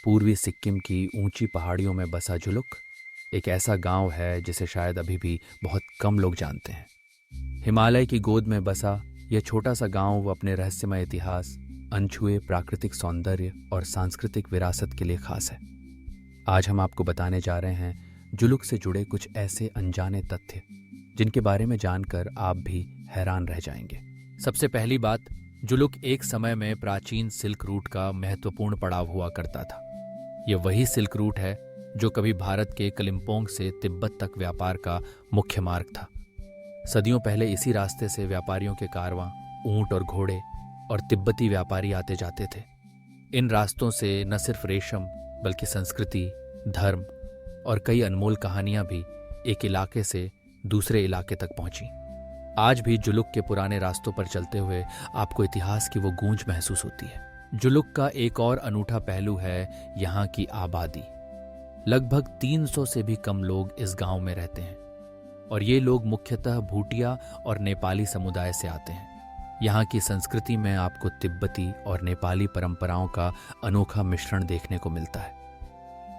पूर्वी सिक्किम की ऊंची पहाड़ियों में बसा जुलुक एक ऐसा गांव है जिसे शायद अभी भी बहुत कम लोग जानते हैं। हिमालय की गोद में बसा यह छोटा सा गांव अपने रहस्यमय इतिहास, अनछुए प्राकृतिक सौंदर्य और सांस्कृतिक विरासत के लिए खास है। आज हम आपको बताने जा रहे हैं जुलुक से जुड़े कुछ ऐसे अनजाने तथ्य जिनके बारे में जानकर आप भी हैरान रह जाएंगे। सबसे पहली बात, जुलुक एक समय में प्राचीन सिल्क रूट का महत्वपूर्ण पड़ाव हुआ करता था। यह वही सिल्क रूट है जो कभी भारत के कलिम्पोंग से तिब्बत तक व्यापार का मुख्य मार्ग था। सदियों पहले इसी रास्ते से व्यापारियों के कारवां, ऊंट और घोड़े और तिब्बती व्यापारी आते जाते थे। इन रास्तों से न सिर्फ रेशम बल्कि संस्कृति, धर्म और कई अनमोल कहानियां भी एक इलाके से दूसरे इलाके तक पहुंची। आज भी जुलुक के पुराने रास्तों पर चलते हुए आपको इतिहास की वो गूंज महसूस होती है। जुलुक का एक और अनूठा पहलू है यहाँ की आबादी। लगभग 300 से भी कम लोग इस गांव में रहते हैं और ये लोग मुख्यतः भूटिया और नेपाली समुदाय से आते हैं। यहाँ की संस्कृति में आपको तिब्बती और नेपाली परंपराओं का अनोखा मिश्रण देखने को मिलता है।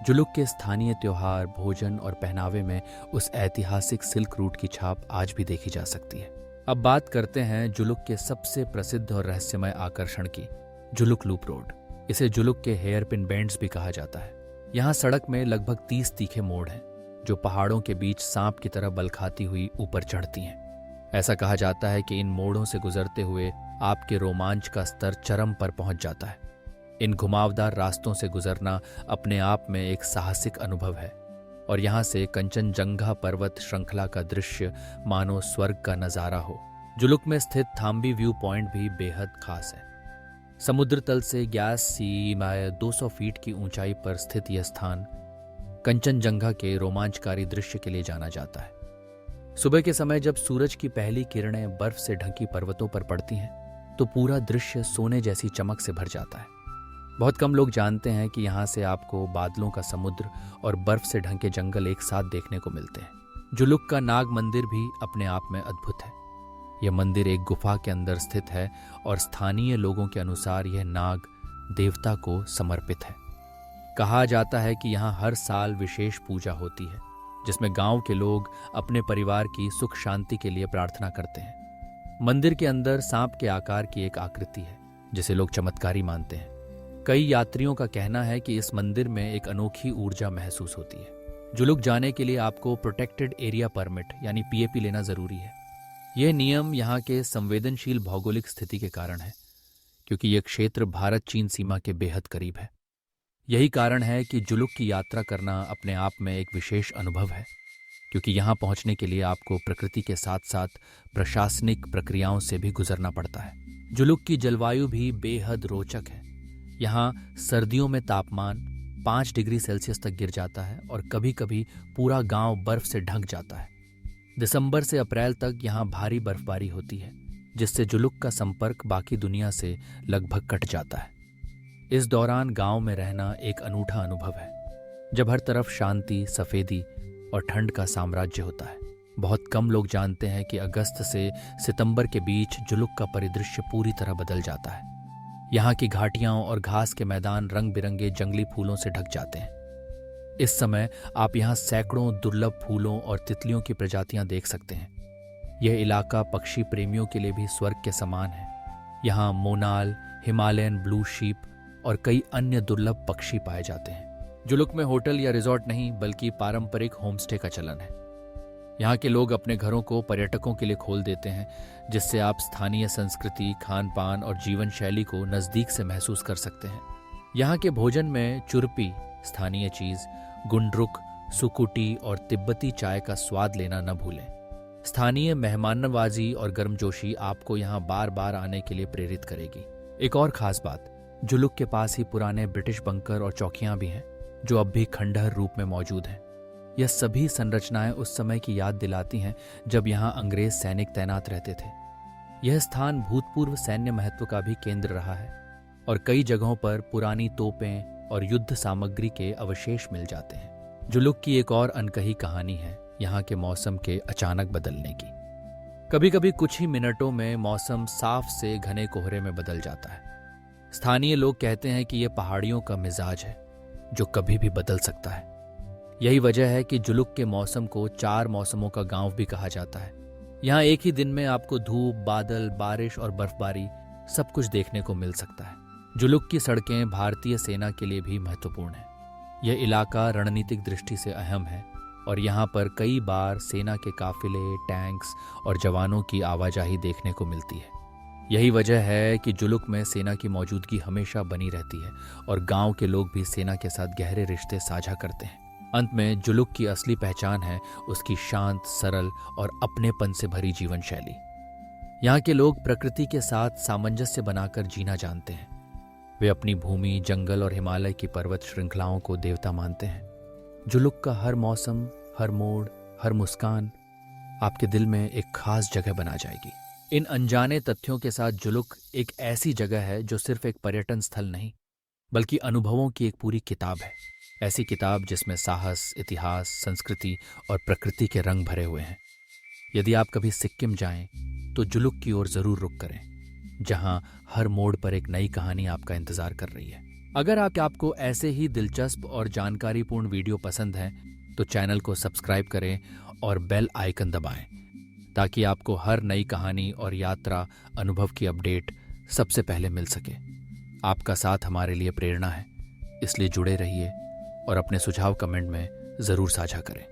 जुलुक के स्थानीय त्योहार, भोजन और पहनावे में उस ऐतिहासिक सिल्क रूट की छाप आज भी देखी जा सकती है। अब बात करते हैं जुलुक के सबसे प्रसिद्ध और रहस्यमय आकर्षण की, जुलुक लूप रोड। इसे जुलुक के हेयर पिन बेंड्स भी कहा जाता है। यहाँ सड़क में लगभग 30 तीखे मोड़ हैं जो पहाड़ों के बीच सांप की तरह बल खाती हुई ऊपर चढ़ती हैं। ऐसा कहा जाता है कि इन मोड़ों से गुजरते हुए आपके रोमांच का स्तर चरम पर पहुंच जाता है। इन घुमावदार रास्तों से गुजरना अपने आप में एक साहसिक अनुभव है और यहाँ से कंचनजंगा पर्वत श्रृंखला का दृश्य मानो स्वर्ग का नजारा हो। जुलुक में स्थित थाम्बी व्यू पॉइंट भी बेहद खास है। समुद्र तल से 200 फीट की ऊंचाई पर स्थित यह स्थान कंचनजंगा के रोमांचकारी दृश्य के लिए जाना जाता है। सुबह के समय जब सूरज की पहली किरणें बर्फ से ढकी पर्वतों पर पड़ती हैं तो पूरा दृश्य सोने जैसी चमक से भर जाता है। बहुत कम लोग जानते हैं कि यहाँ से आपको बादलों का समुद्र और बर्फ से ढके जंगल एक साथ देखने को मिलते हैं। जुलुक का नाग मंदिर भी अपने आप में अद्भुत है। यह मंदिर एक गुफा के अंदर स्थित है और स्थानीय लोगों के अनुसार यह नाग देवता को समर्पित है। कहा जाता है कि यहाँ हर साल विशेष पूजा होती है जिसमें गांव के लोग अपने परिवार की सुख शांति के लिए प्रार्थना करते हैं। मंदिर के अंदर सांप के आकार की एक आकृति है जिसे लोग चमत्कारी मानते हैं। कई यात्रियों का कहना है कि इस मंदिर में एक अनोखी ऊर्जा महसूस होती है। जुलुक जाने के लिए आपको प्रोटेक्टेड एरिया परमिट यानी पीएपी लेना जरूरी है। यह नियम यहाँ के संवेदनशील भौगोलिक स्थिति के कारण है क्योंकि यह क्षेत्र भारत चीन सीमा के बेहद करीब है। यही कारण है कि जुलुक की यात्रा करना अपने आप में एक विशेष अनुभव है क्योंकि यहाँ पहुँचने के लिए आपको प्रकृति के साथ साथ प्रशासनिक प्रक्रियाओं से भी गुजरना पड़ता है। जुलुक की जलवायु भी बेहद रोचक है। यहाँ सर्दियों में तापमान 5 डिग्री सेल्सियस तक गिर जाता है और कभी कभी पूरा गांव बर्फ से ढक जाता है। दिसंबर से अप्रैल तक यहाँ भारी बर्फबारी होती है जिससे जुलुक का संपर्क बाकी दुनिया से लगभग कट जाता है। इस दौरान गांव में रहना एक अनूठा अनुभव है जब हर तरफ शांति, सफेदी और ठंड का साम्राज्य होता है। बहुत कम लोग जानते हैं कि अगस्त से सितंबर के बीच जुलुक का परिदृश्य पूरी तरह बदल जाता है। यहाँ की घाटियां और घास के मैदान रंग बिरंगे जंगली फूलों से ढक जाते हैं। इस समय आप यहाँ सैकड़ों दुर्लभ फूलों और तितलियों की प्रजातियां देख सकते हैं। यह इलाका पक्षी प्रेमियों के लिए भी स्वर्ग के समान है। यहाँ मोनाल, हिमालयन ब्लू शीप और कई अन्य दुर्लभ पक्षी पाए जाते हैं। जुलुक में होटल या रिजॉर्ट नहीं बल्कि पारंपरिक होमस्टे का चलन है। यहाँ के लोग अपने घरों को पर्यटकों के लिए खोल देते हैं जिससे आप स्थानीय संस्कृति, खान पान और जीवन शैली को नज़दीक से महसूस कर सकते हैं। यहाँ के भोजन में चुरपी, स्थानीय चीज़, गुंडरुक, सुकुटी और तिब्बती चाय का स्वाद लेना न भूलें। स्थानीय मेहमान नवाजी और गर्मजोशी आपको यहाँ बार बार आने के लिए प्रेरित करेगी। एक और खास बात, जुलुक के पास ही पुराने ब्रिटिश बंकर और चौकियाँ भी हैं जो अब भी खंडहर रूप में मौजूद हैं। यह सभी संरचनाएं उस समय की याद दिलाती हैं जब यहाँ अंग्रेज सैनिक तैनात रहते थे। यह स्थान भूतपूर्व सैन्य महत्व का भी केंद्र रहा है और कई जगहों पर पुरानी तोपें और युद्ध सामग्री के अवशेष मिल जाते हैं। जुलुक की एक और अनकही कहानी है यहाँ के मौसम के अचानक बदलने की। कभी कभी कुछ ही मिनटों में मौसम साफ से घने कोहरे में बदल जाता है। स्थानीय लोग कहते हैं कि यह पहाड़ियों का मिजाज है। जो कभी भी बदल सकता है। यही वजह है कि जुलुक के मौसम को 4 मौसमों का गांव भी कहा जाता है। यहाँ एक ही दिन में आपको धूप, बादल, बारिश और बर्फबारी सब कुछ देखने को मिल सकता है। जुलुक की सड़कें भारतीय सेना के लिए भी महत्वपूर्ण है। यह इलाका रणनीतिक दृष्टि से अहम है और यहाँ पर कई बार सेना के काफिले, टैंक्स और जवानों की आवाजाही देखने को मिलती है। यही वजह है कि जुलुक में सेना की मौजूदगी हमेशा बनी रहती है और गांव के लोग भी सेना के साथ गहरे रिश्ते साझा करते हैं। अंत में जुलुक की असली पहचान है उसकी शांत, सरल और अपनेपन से भरी जीवन शैली। यहाँ के लोग प्रकृति के साथ सामंजस्य बनाकर जीना जानते हैं। वे अपनी भूमि, जंगल और हिमालय की पर्वत श्रृंखलाओं को देवता मानते हैं। जुलुक का हर मौसम, हर मोड़, हर मुस्कान आपके दिल में एक खास जगह बना जाएगी। इन अनजाने तथ्यों के साथ जुलुक एक ऐसी जगह है जो सिर्फ एक पर्यटन स्थल नहीं, बल्कि अनुभवों की एक पूरी किताब है। ऐसी किताब जिसमें साहस, इतिहास, संस्कृति और प्रकृति के रंग भरे हुए हैं। यदि आप कभी सिक्किम जाएं, तो जुलुक की ओर जरूर रुख करें, जहां हर मोड़ पर एक नई कहानी आपका इंतजार कर रही है। अगर आपको ऐसे ही दिलचस्प और जानकारीपूर्ण वीडियो पसंद हैं, तो चैनल को सब्सक्राइब करें और बेल आइकन दबाएं, ताकि आपको हर नई कहानी और यात्रा अनुभव की अपडेट सबसे पहले मिल सके। आपका साथ हमारे लिए प्रेरणा है, इसलिए जुड़े रहिए और अपने सुझाव कमेंट में ज़रूर साझा करें।